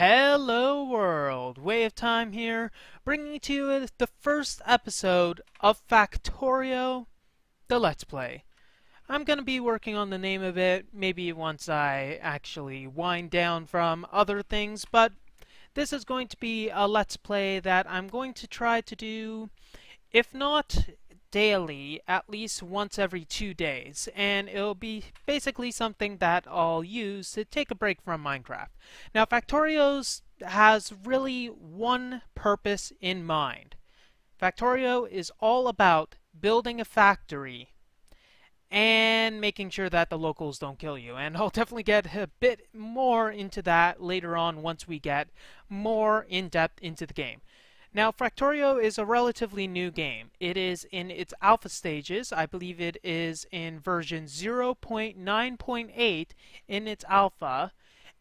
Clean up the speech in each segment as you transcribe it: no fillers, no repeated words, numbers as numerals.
Hello world, Way of Time here, bringing to you the first episode of Factorio, the Let's Play. I'm going to be working on the name of it, maybe once I actually wind down from other things, but this is going to be a Let's Play that I'm going to try to do, if not daily, at least once every 2 days, and it'll be basically something that I'll use to take a break from Minecraft. Now, Factorio's has really one purpose in mind. Factorio is all about building a factory and making sure that the locals don't kill you, and I'll definitely get a bit more into that later on once we get more in-depth into the game. Now, Factorio is a relatively new game. It is in its alpha stages. I believe it is in version 0.9.8 in its alpha,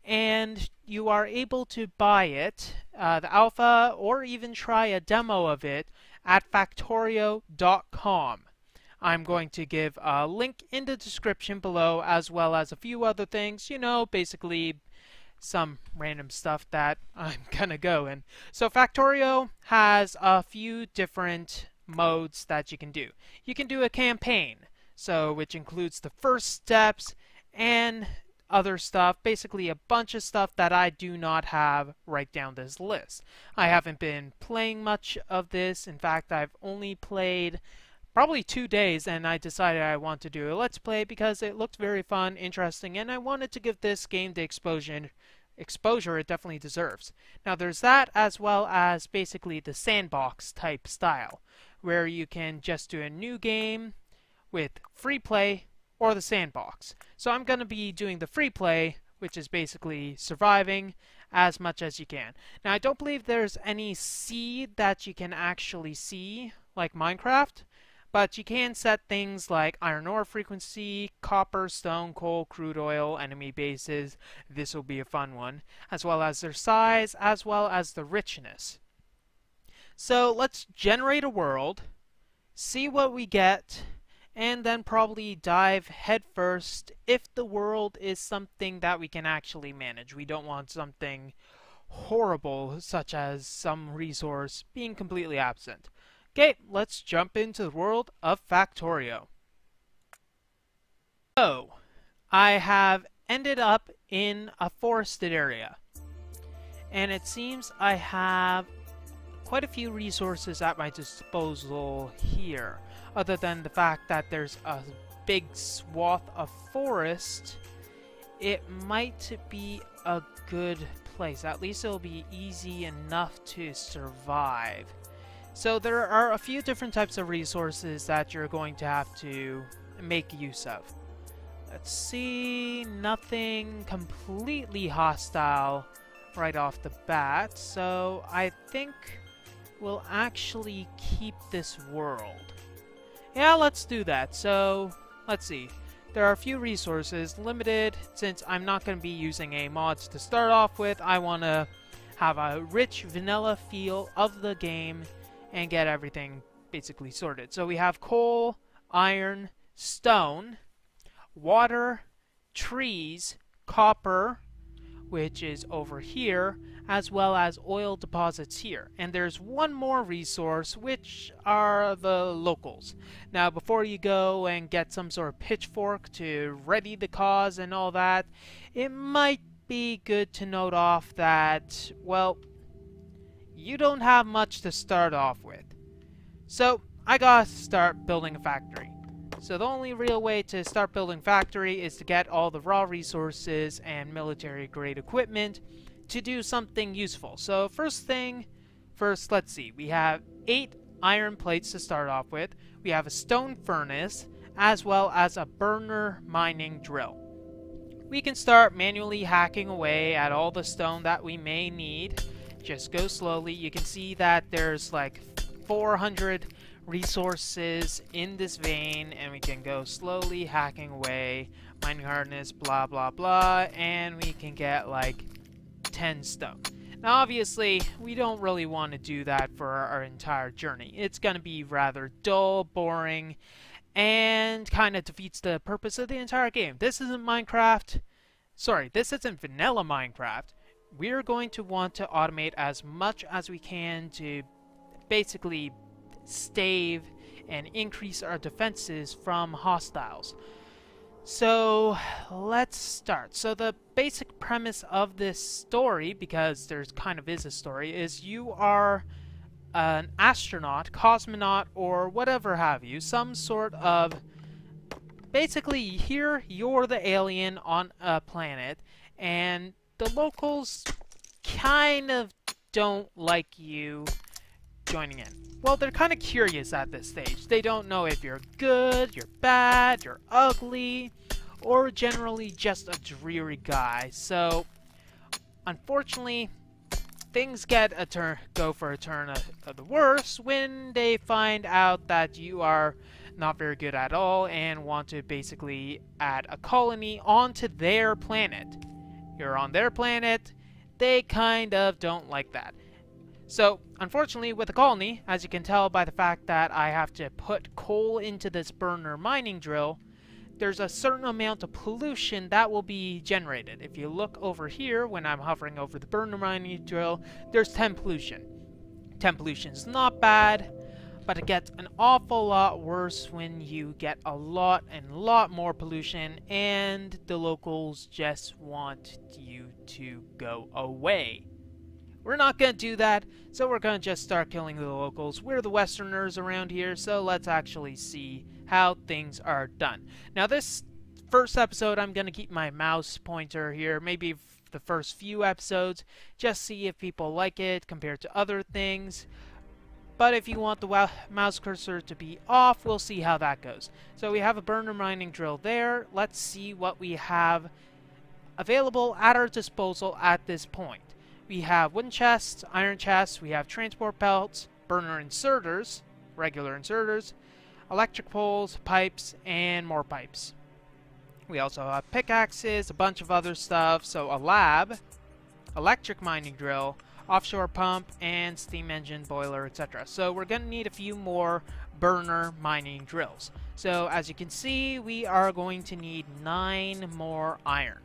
and you are able to buy it, the alpha, or even try a demo of it at Factorio.com. I'm going to give a link in the description below, as well as a few other things, basically some random stuff that I'm gonna go in. So Factorio has a few different modes that you can do. You can do a campaign, which includes the first steps and other stuff, basically a bunch of stuff that I do not have right down this list. I haven't been playing much of this. In fact, I've only played probably 2 days, and I decided I want to do a Let's Play because it looked very fun, interesting, and I wanted to give this game the exposure it definitely deserves. Now, there's that, as well as basically the sandbox type style, where you can just do a new game with free play or the sandbox. So I'm going to be doing the free play, which is basically surviving as much as you can. Now, I don't believe there's any seed that you can actually see like Minecraft, but you can set things like iron ore frequency, copper, stone, coal, crude oil, enemy bases. This will be a fun one, as well as their size, as well as the richness. So let's generate a world, see what we get, and then probably dive headfirst if the world is something that we can actually manage. We don't want something horrible, such as some resource being completely absent. Okay, let's jump into the world of Factorio. So, I have ended up in a forested area, and it seems I have quite a few resources at my disposal here. Other than the fact that there's a big swath of forest, it might be a good place. At least it'll be easy enough to survive. So there are a few different types of resources that you're going to have to make use of. Let's see, nothing completely hostile right off the bat, so I think we'll actually keep this world. Yeah, let's do that. So, let's see. There are a few resources, limited, since I'm not going to be using a mods to start off with. I want to have a rich vanilla feel of the game and get everything basically sorted. So we have coal, iron, stone, water, trees, copper, which is over here, as well as oil deposits here. And there's one more resource, which are the locals. Now, before you go and get some sort of pitchfork to ready the cause and all that, it might be good to note off that, well, you don't have much to start off with. So, I gotta start building a factory. So the only real way to start building factory is to get all the raw resources and military grade equipment to do something useful. So first thing first, let's see. We have 8 iron plates to start off with. We have a stone furnace, as well as a burner mining drill. We can start manually hacking away at all the stone that we may need. Just go slowly. You can see that there's like 400 resources in this vein, and we can go slowly hacking away, mining hardness, blah blah blah, and we can get like 10 stone. Now obviously we don't really want to do that for our entire journey. It's going to be rather dull, boring, and kind of defeats the purpose of the entire game. This isn't Minecraft. Sorry, this isn't vanilla Minecraft. we're going to want to automate as much as we can to basically stave and increase our defenses from hostiles. So let's start. So the basic premise of this story, because there's kind of is a story, is you are an astronaut, cosmonaut, or whatever have you, some sort of, basically here you're the alien on a planet, and the locals kind of don't like you joining in. Well, they're kind of curious at this stage. They don't know if you're good, you're bad, you're ugly, or generally just a dreary guy. So, unfortunately, things go for a turn of the worse when they find out that you are not very good at all and want to basically add a colony onto their planet. You're on their planet, they kind of don't like that. So, unfortunately, with a colony, as you can tell by the fact that I have to put coal into this burner mining drill, there's a certain amount of pollution that will be generated. If you look over here, when I'm hovering over the burner mining drill, there's 10 pollution. 10 pollution is not bad, but it gets an awful lot worse when you get a lot more pollution, and the locals just want you to go away. We're not going to do that, so we're going to just start killing the locals. We're the Westerners around here, so let's actually see how things are done. Now, this first episode, I'm going to keep my mouse pointer here, maybe the first few episodes, just see if people like it compared to other things. But if you want the mouse cursor to be off, we'll see how that goes. So we have a burner mining drill there. Let's see what we have available at our disposal at this point. We have wooden chests, iron chests, we have transport belts, burner inserters, regular inserters, electric poles, pipes, and more pipes. We also have pickaxes, a bunch of other stuff, so a lab, electric mining drill, offshore pump, and steam engine, boiler, etc. So we're going to need a few more burner mining drills. So as you can see, we are going to need 9 more iron.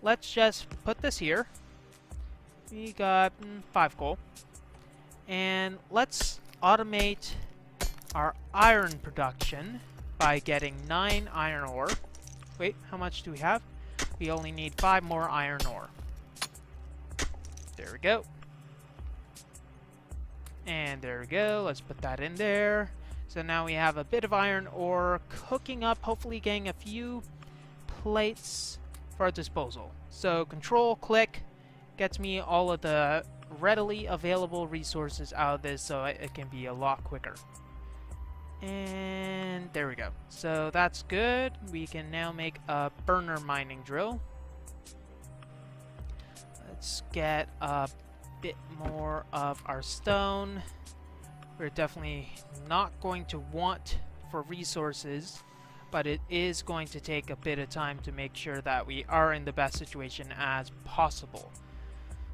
Let's just put this here. We got 5 coal. And let's automate our iron production by getting 9 iron ore. Wait, how much do we have? We only need 5 more iron ore. There we go. And there we go. Let's put that in there. So now we have a bit of iron ore cooking up, hopefully getting a few plates for our disposal. So control click gets me all of the readily available resources out of this, so it can be a lot quicker. And there we go. So that's good. We can now make a burner mining drill. Let's get a bit more of our stone. We're definitely not going to want for resources, but it is going to take a bit of time to make sure that we are in the best situation as possible.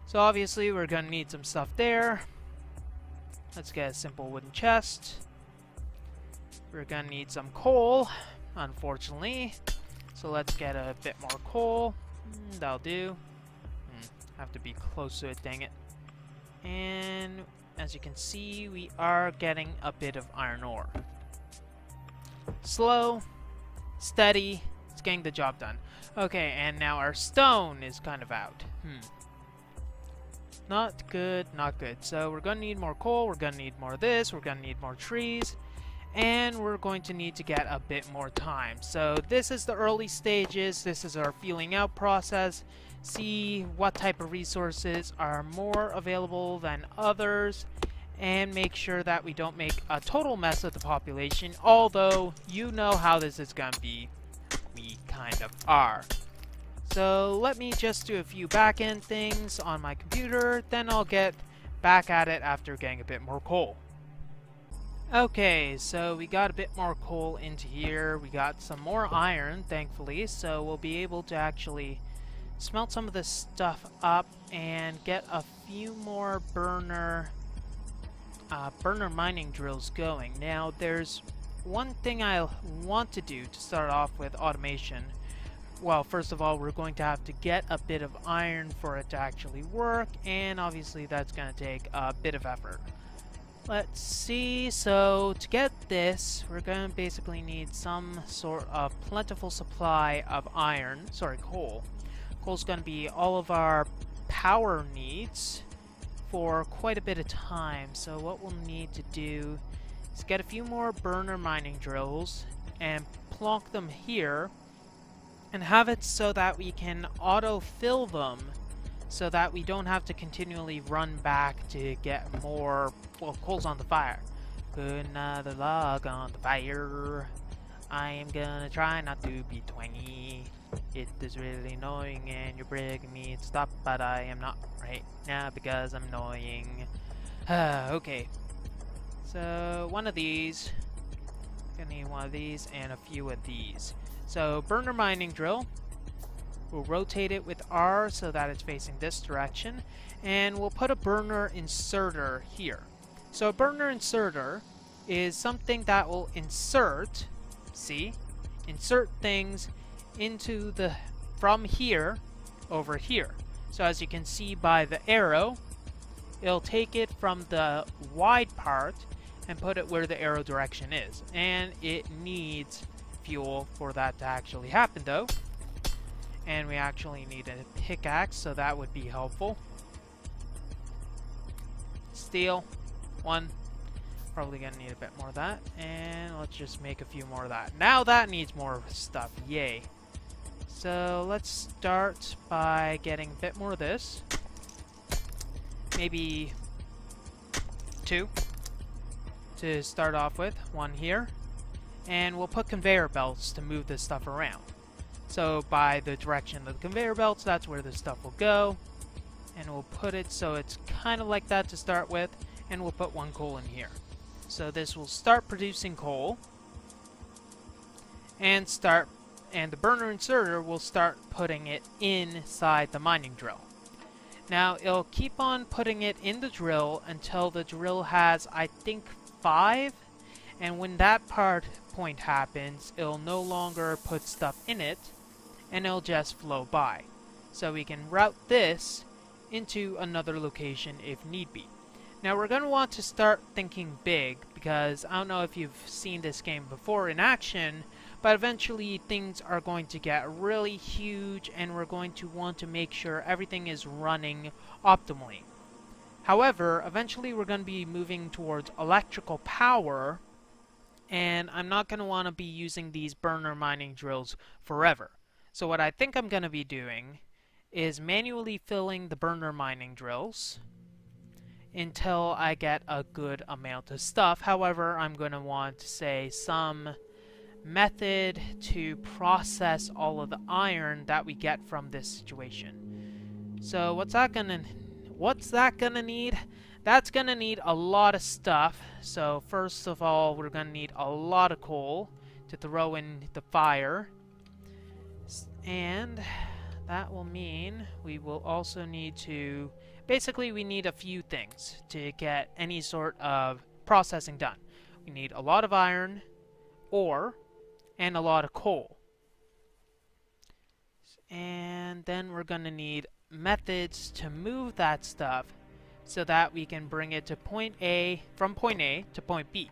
So obviously we're going to need some stuff there. Let's get a simple wooden chest. We're going to need some coal, unfortunately. So let's get a bit more coal. That'll do. Have to be close to it, dang it. And as you can see, we are getting a bit of iron ore. Slow, steady, it's getting the job done. Okay, and now our stone is kind of out. Not good, not good. So we're going to need more coal, we're going to need more of this, we're going to need more trees, and we're going to need to get a bit more time. So this is the early stages, this is our feeling out process. See what type of resources are more available than others, and make sure that we don't make a total mess of the population, although you know how this is going to be. We kind of are. So let me just do a few back-end things on my computer, then I'll get back at it after getting a bit more coal. Okay, so we got a bit more coal into here. We got some more iron, thankfully, so we'll be able to actually smelt some of this stuff up and get a few more burner mining drills going. Now, there's one thing I want to do to start off with automation. well, first of all, we're going to have to get a bit of iron for it to actually work, and obviously that's going to take a bit of effort. Let's see, so to get this, we're going to basically need some sort of plentiful supply of coal. Coal's going to be all of our power needs for quite a bit of time, so what we'll need to do is get a few more burner mining drills and plonk them here and have it so that we can auto-fill them so that we don't have to continually run back to get more, well, coal's on the fire. Put another log on the fire. I am gonna try not to be 20. It is really annoying and you're begging me to stop, but I am not right now because I'm annoying. Okay. So, one of these. Gonna need one of these and a few of these. So, burner mining drill. We'll rotate it with R so that it's facing this direction. And we'll put a burner inserter here. So, a burner inserter is something that will insert, see? Insert things into from here over here. So as you can see by the arrow, it'll take it from the wide part and put it where the arrow direction is. And it needs fuel for that to actually happen though. And we actually need a pickaxe, so that would be helpful. Steel, 1. Probably gonna need a bit more of that. And let's just make a few more of that. Now that needs more stuff, yay. So let's start by getting a bit more of this. Maybe 2 to start off with. 1 here. And we'll put conveyor belts to move this stuff around. So by the direction of the conveyor belts, that's where this stuff will go. And we'll put it so it's kind of like that to start with. And we'll put 1 coal in here. So this will start producing coal. And the burner inserter will start putting it inside the mining drill. Now it'll keep on putting it in the drill until the drill has, I think, 5. And when that point happens, it'll no longer put stuff in it, and it'll just flow by. So we can route this into another location if need be. Now we're going to want to start thinking big, because I don't know if you've seen this game before in action, but eventually things are going to get really huge and we're going to want to make sure everything is running optimally. However, eventually we're going to be moving towards electrical power, and I'm not going to want to be using these burner mining drills forever. So what I think I'm going to be doing is manually filling the burner mining drills until I get a good amount of stuff. However, I'm going to want to say some method to process all of the iron that we get from this situation. So what's that gonna need? That's gonna need a lot of stuff. So first of all, we're gonna need a lot of coal to throw in the fire, and that will mean we will also need to, basically we need a few things to get any sort of processing done. We need a lot of iron, ore, and a lot of coal. And then we're going to need methods to move that stuff so that we can bring it to from point A to point B.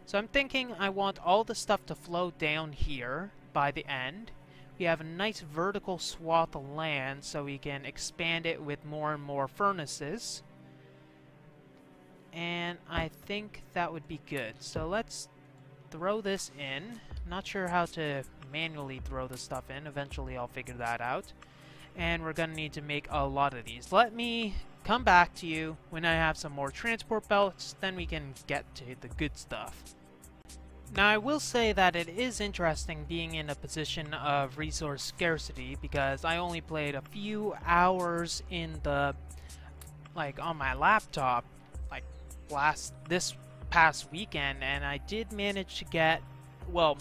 So I'm thinking I want all the stuff to flow down here by the end. We have a nice vertical swath of land so we can expand it with more and more furnaces. And I think that would be good. So let's throw this in. Not sure how to manually throw the stuff in. Eventually I'll figure that out. And we're going to need to make a lot of these. Let me come back to you when I have some more transport belts. Then we can get to the good stuff. Now I will say that it is interesting being in a position of resource scarcity, because I only played a few hours in the, on my laptop, this past weekend, and I did manage to get, well,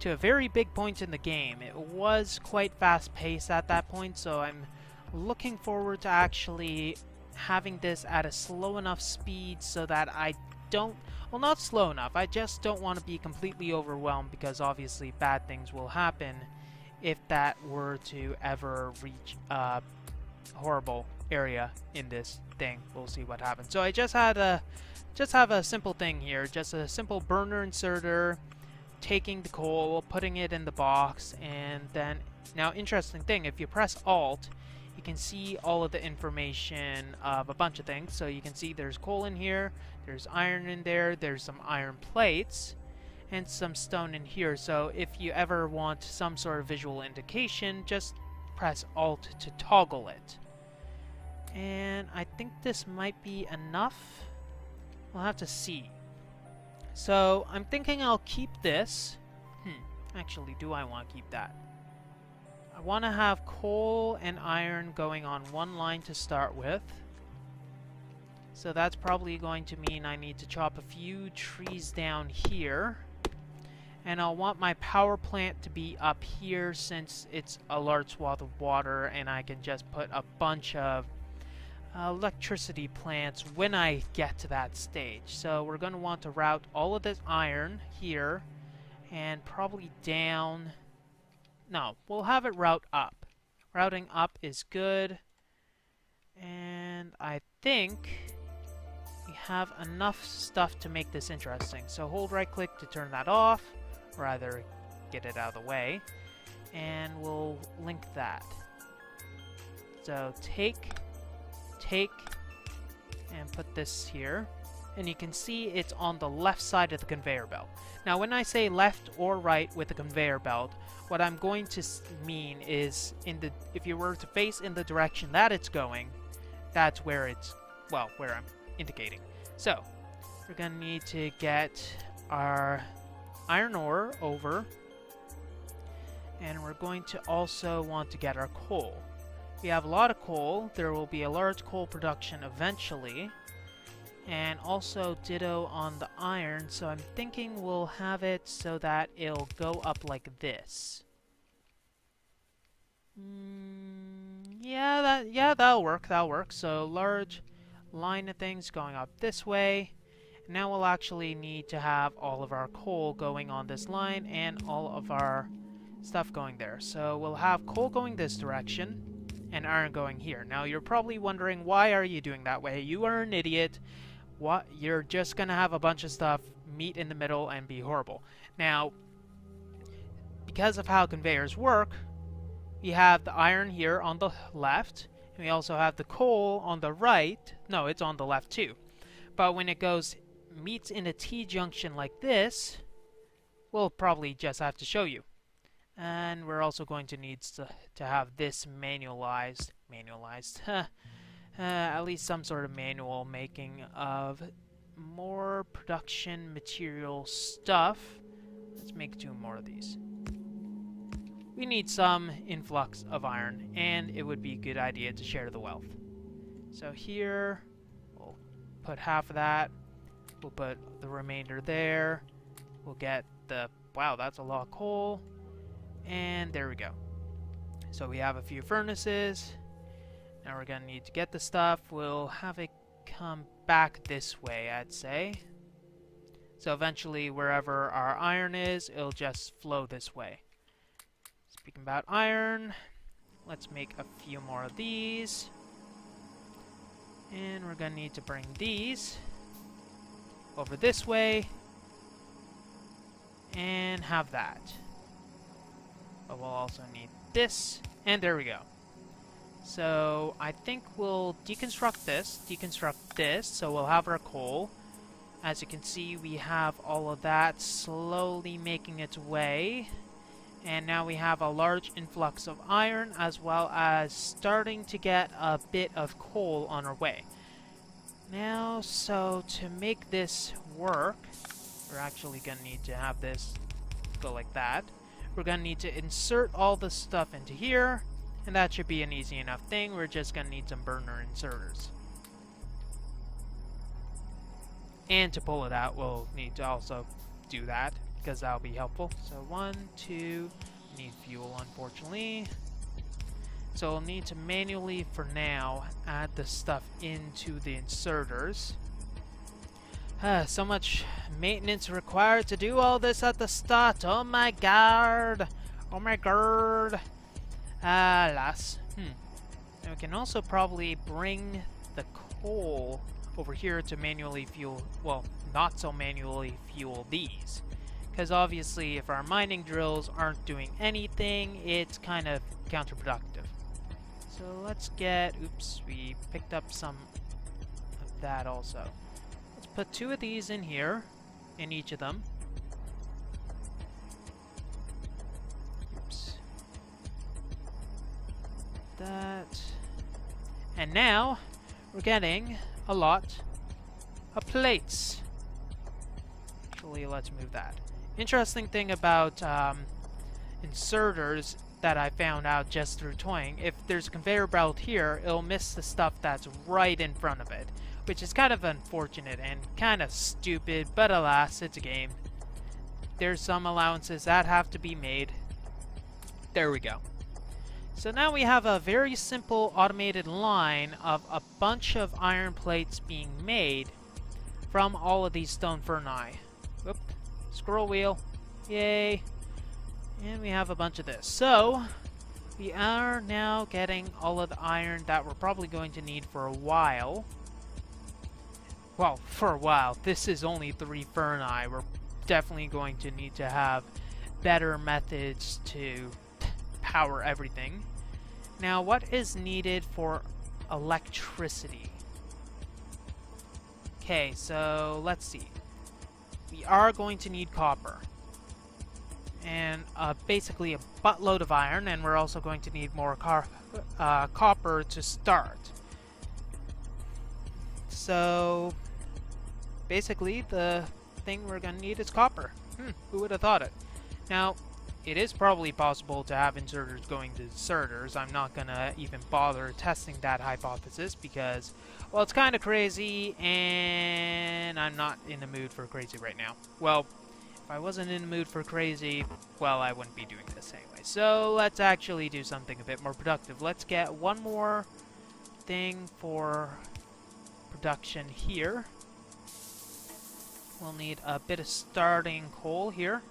to a very big point in the game. It was quite fast-paced at that point, so I'm looking forward to actually having this at a slow enough speed so that I don't, well, not slow enough, I just don't want to be completely overwhelmed, because obviously bad things will happen if that were to ever reach a horrible area in this thing. We'll see what happens. So I just have a simple thing here, just a simple burner inserter, taking the coal, putting it in the box, and then, now interesting thing, if you press Alt, you can see all of the information of a bunch of things. So you can see there's coal in here, there's iron in there, there's some iron plates, and some stone in here. So if you ever want some sort of visual indication, just press Alt to toggle it. And I think this might be enough. We'll have to see. So I'm thinking I'll keep this. Actually, do I want to keep that? I want to have coal and iron going on one line to start with. So that's probably going to mean I need to chop a few trees down here. And I'll want my power plant to be up here since it's a large swath of water, and I can just put a bunch of electricity plants when I get to that stage. So we're going to want to route all of this iron here and probably down. No, we'll have it route up. Routing up is good. And I think we have enough stuff to make this interesting. So hold right click to turn that off, or rather get it out of the way, and we'll link that. So take, and put this here, and you can see it's on the left side of the conveyor belt. Now when I say left or right with the conveyor belt, what I'm going to mean is if you were to face in the direction that it's going, that's where it's, well, where I'm indicating. So we're gonna need to get our iron ore over, and we're going to also want to get our coal. We have a lot of coal. There will be a large coal production eventually, and also ditto on the iron. So I'm thinking we'll have it so that it'll go up like this. Yeah, that'll work. So large line of things going up this way. Now we'll actually need to have all of our coal going on this line and all of our stuff going there. So we'll have coal going this direction and iron going here. Now you're probably wondering, why are you doing that way? You are an idiot. What? You're just gonna have a bunch of stuff meet in the middle and be horrible. Now, because of how conveyors work, we have the iron here on the left, and we also have the coal on the right. No, it's on the left too. But when it meets in a T-junction like this, we'll probably just have to show you. And we're also going to need to have this manualized, at least some sort of manual making of more production material stuff. Let's make 2 more of these. We need some influx of iron, and it would be a good idea to share the wealth. So here, we'll put half of that. We'll put the remainder there. We'll get the, wow, that's a lot of coal. And there we go. So we have a few furnaces. Now we're gonna need to get the stuff. We'll have it come back this way, I'd say. So eventually, wherever our iron is, it'll just flow this way. Speaking about iron, let's make a few more of these. And we're gonna need to bring these over this way and have that. But we'll also need this, and there we go. So I think we'll deconstruct this, so we'll have our coal. As you can see, we have all of that slowly making its way. And now we have a large influx of iron, as well as starting to get a bit of coal on our way. Now, so to make this work, we're actually going to need to have this go like that. We're going to need to insert all the stuff into here, and that should be an easy enough thing. We're just going to need some burner inserters. And to pull it out, we'll need to also do that, because that'll be helpful. So 1, 2, need fuel, unfortunately. So we'll need to manually, for now, add the stuff into the inserters. So much maintenance required to do all this at the start. Oh my god! Oh my god. Alas. And we can also probably bring the coal over here to manually fuel, well, not so manually fuel these. Because obviously if our mining drills aren't doing anything, it's kind of counterproductive. So let's get, oops, we picked up some of that also. Let's put 2 of these in here, in each of them. Oops. That. And now, we're getting a lot of plates. Actually, let's move that. Interesting thing about inserters that I found out just through toying, if there's a conveyor belt here, it'll miss the stuff that's right in front of it, which is kind of unfortunate and kind of stupid, but alas, it's a game. There's some allowances that have to be made. There we go. So now we have a very simple automated line of a bunch of iron plates being made from all of these stone ferni. Whoop. Scroll wheel. Yay. And we have a bunch of this. So, we are now getting all of the iron that we're probably going to need for a while. Well, for a while. This is only 3 ferni. We're definitely going to need to have better methods to power everything. Now, what is needed for electricity? Okay, so let's see. We are going to need copper. And basically a buttload of iron, and we're also going to need more copper to start. So, basically, the thing we're going to need is copper. Who would have thought it? Now, it is probably possible to have inserters going to inserters. I'm not going to even bother testing that hypothesis because, well, it's kind of crazy, and I'm not in the mood for crazy right now. Well, if I wasn't in the mood for crazy, well, I wouldn't be doing this anyway. So let's actually do something a bit more productive. Let's get one more thing for production here. We'll need a bit of starting coal here.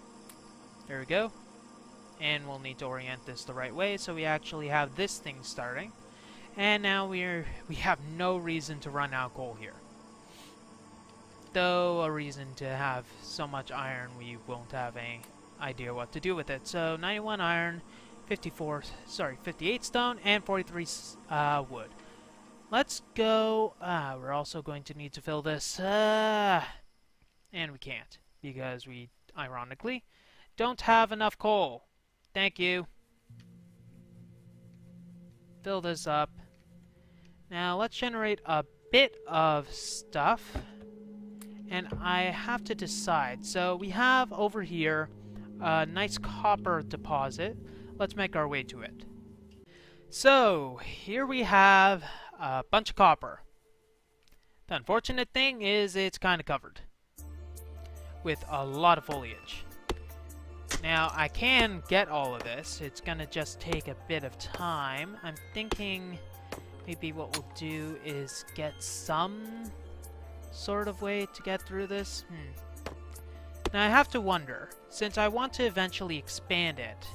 There we go. And we'll need to orient this the right way so we actually have this thing starting. And now we have no reason to run out coal here. Though a reason to have so much iron, we won't have any idea what to do with it. So 91 iron, 58 stone, and 43 wood. Let's go. We're also going to need to fill this. And we can't because we, ironically, don't have enough coal. Thank you. Fill this up. Now let's generate a bit of stuff. And I have to decide. So we have over here a nice copper deposit. Let's make our way to it. So here we have a bunch of copper. The unfortunate thing is it's kind of covered with a lot of foliage. Now I can get all of this. It's gonna just take a bit of time. I'm thinking maybe what we'll do is get some sort of way to get through this. Now I have to wonder, since I want to eventually expand it,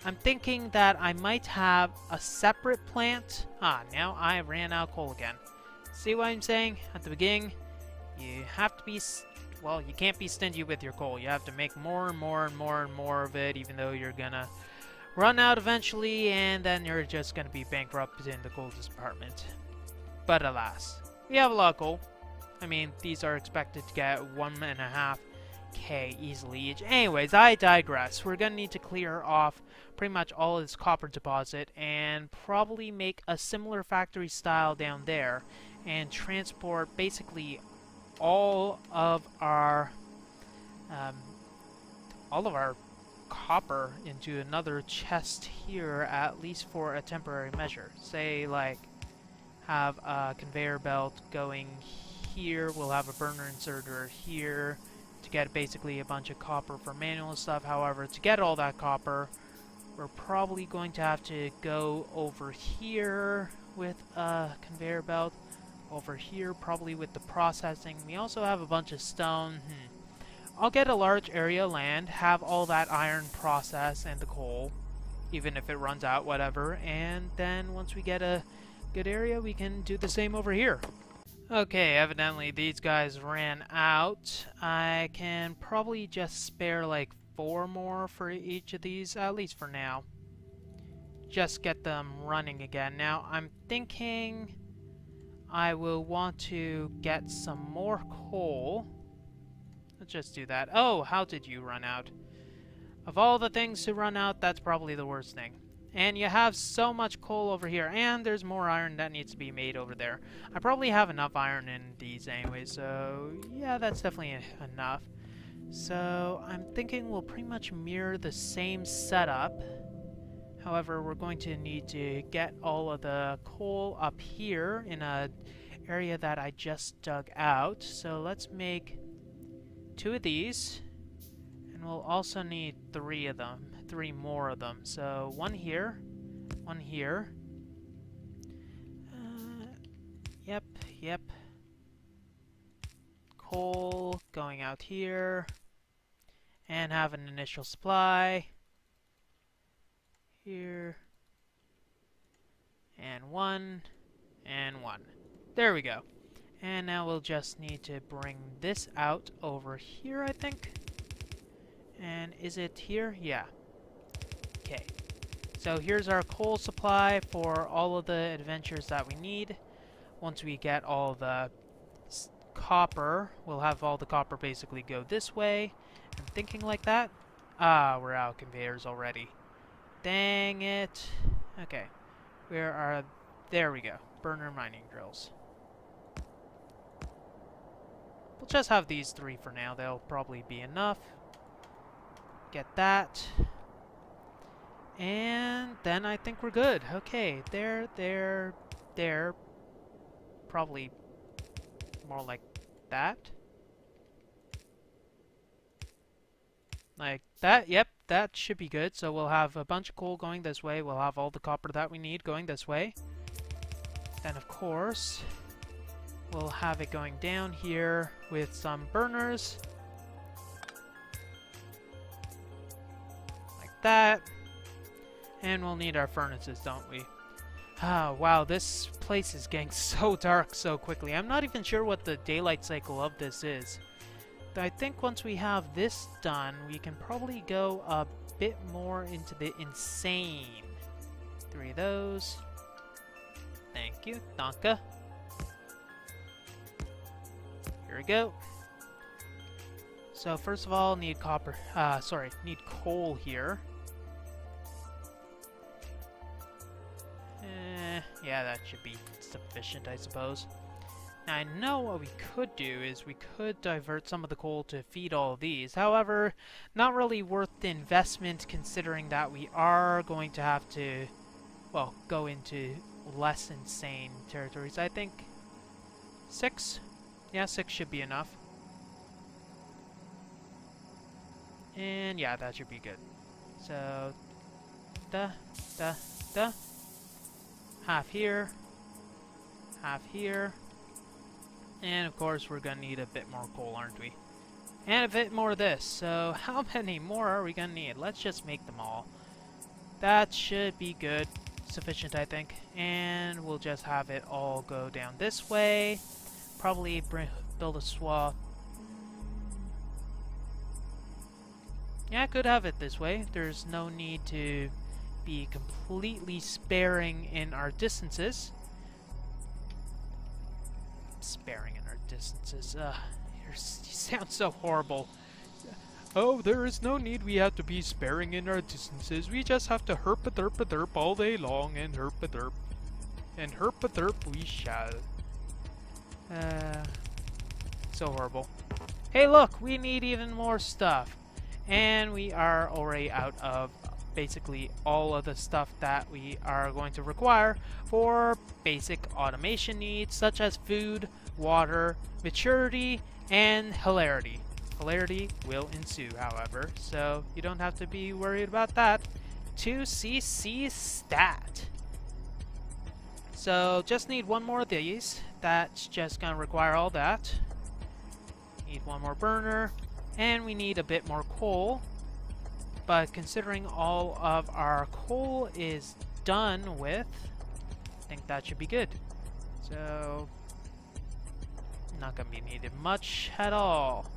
I'm thinking that I might have a separate plant. Now I ran out of coal again. See what I'm saying? At the beginning, you have to be, well, you can't be stingy with your coal. You have to make more and more and more and more of it, even though you're gonna run out eventually, and then you're just gonna be bankrupt in the coal department. But alas, we have a lot of coal. I mean, these are expected to get 1.5k easily each. Anyways, I digress. We're gonna need to clear off pretty much all of this copper deposit and probably make a similar factory style down there and transport basically all of our copper into another chest here, at least for a temporary measure. Say, like, have a conveyor belt going here. We'll have a burner inserter here to get basically a bunch of copper for manual stuff. However, to get all that copper, we're probably going to have to go over here with a conveyor belt. Over here, probably with the processing. We also have a bunch of stone. I'll get a large area of land, have all that iron process and the coal, even if it runs out, whatever, and then once we get a good area, we can do the same over here. Okay, evidently these guys ran out. I can probably just spare like 4 more for each of these, at least for now. Just get them running again. Now, I'm thinking I will want to get some more coal. Let's just do that. Oh, how did you run out? Of all the things to run out, that's probably the worst thing. And you have so much coal over here, and there's more iron that needs to be made over there. I probably have enough iron in these anyway, so yeah, that's definitely enough. So I'm thinking we'll pretty much mirror the same setup. However, we're going to need to get all of the coal up here in an area that I just dug out. So let's make 2 of these. And we'll also need 3 of them. 3 more of them. So 1 here. 1 here. Yep. Coal going out here. And have an initial supply. Here. And 1. And 1. There we go. And now we'll just need to bring this out over here, I think. And is it here? Yeah. Okay. So here's our coal supply for all of the adventures that we need. Once we get all the copper, we'll have all the copper basically go this way. I'm thinking like that. Ah, we're out of conveyors already. Dang it. Okay. Where are... There we go. Burner mining drills. We'll just have these 3 for now. They'll probably be enough. Get that. And then I think we're good. Okay, there. Probably more like that. Like that, yep, that should be good. So we'll have a bunch of coal going this way. We'll have all the copper that we need going this way. Then, of course, we'll have it going down here with some burners. Like that. And we'll need our furnaces, don't we? Ah, wow, this place is getting so dark so quickly. I'm not even sure what the daylight cycle of this is. But I think once we have this done, we can probably go a bit more into the insane. 3 of those. Thank you, Danke. Here we go. So first of all, need need coal here. Yeah, that should be sufficient, I suppose. Now, I know what we could do is we could divert some of the coal to feed all of these. However, not really worth the investment considering that we are going to have to, well, go into less insane territories. I think 6? Yeah, 6 should be enough. And yeah, that should be good. So, half here, half here, and of course we're gonna need a bit more coal, aren't we? And a bit more of this. So how many more are we gonna need? Let's just make them all. That should be good, sufficient I think. And we'll just have it all go down this way. Probably build a swath. Yeah, I could have it this way. There's no need to be completely sparing in our distances. Sparing in our distances. You sound so horrible. Oh, there is no need we have to be sparing in our distances. We just have to herp-a-derp-a-derp all day long and herp-a-derp. And herp-a-derp we shall. So horrible. Hey look, we need even more stuff. And we are already out of basically all of the stuff that we are going to require for basic automation needs such as food, water, maturity, and hilarity. Hilarity will ensue, however, so you don't have to be worried about that. 2cc stat. So just need 1 more of these. That's just gonna require all that. Need 1 more burner. And we need a bit more coal. But considering all of our coal is done with, I think that should be good. So, not going to be needed much at all.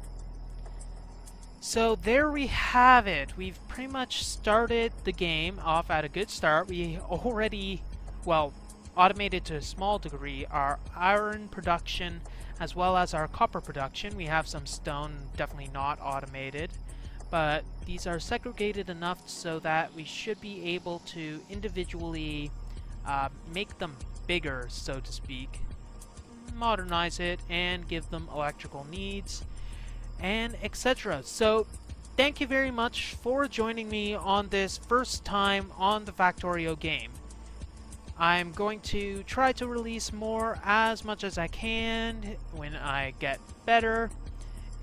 So there we have it. We've pretty much started the game off at a good start. We already, well, automated to a small degree our iron production as well as our copper production. We have some stone, definitely not automated, but these are segregated enough so that we should be able to individually make them bigger, so to speak, modernize it, and give them electrical needs, and etc. So, thank you very much for joining me on this first time on the Factorio game. I'm going to try to release more as much as I can when I get better.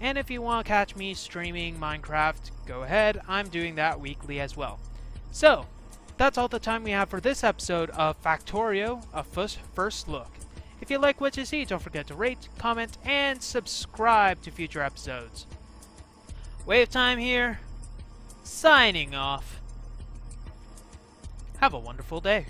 And if you want to catch me streaming Minecraft, go ahead. I'm doing that weekly as well. So, that's all the time we have for this episode of Factorio, a first look. If you like what you see, don't forget to rate, comment, and subscribe to future episodes. WayofTime here, signing off. Have a wonderful day.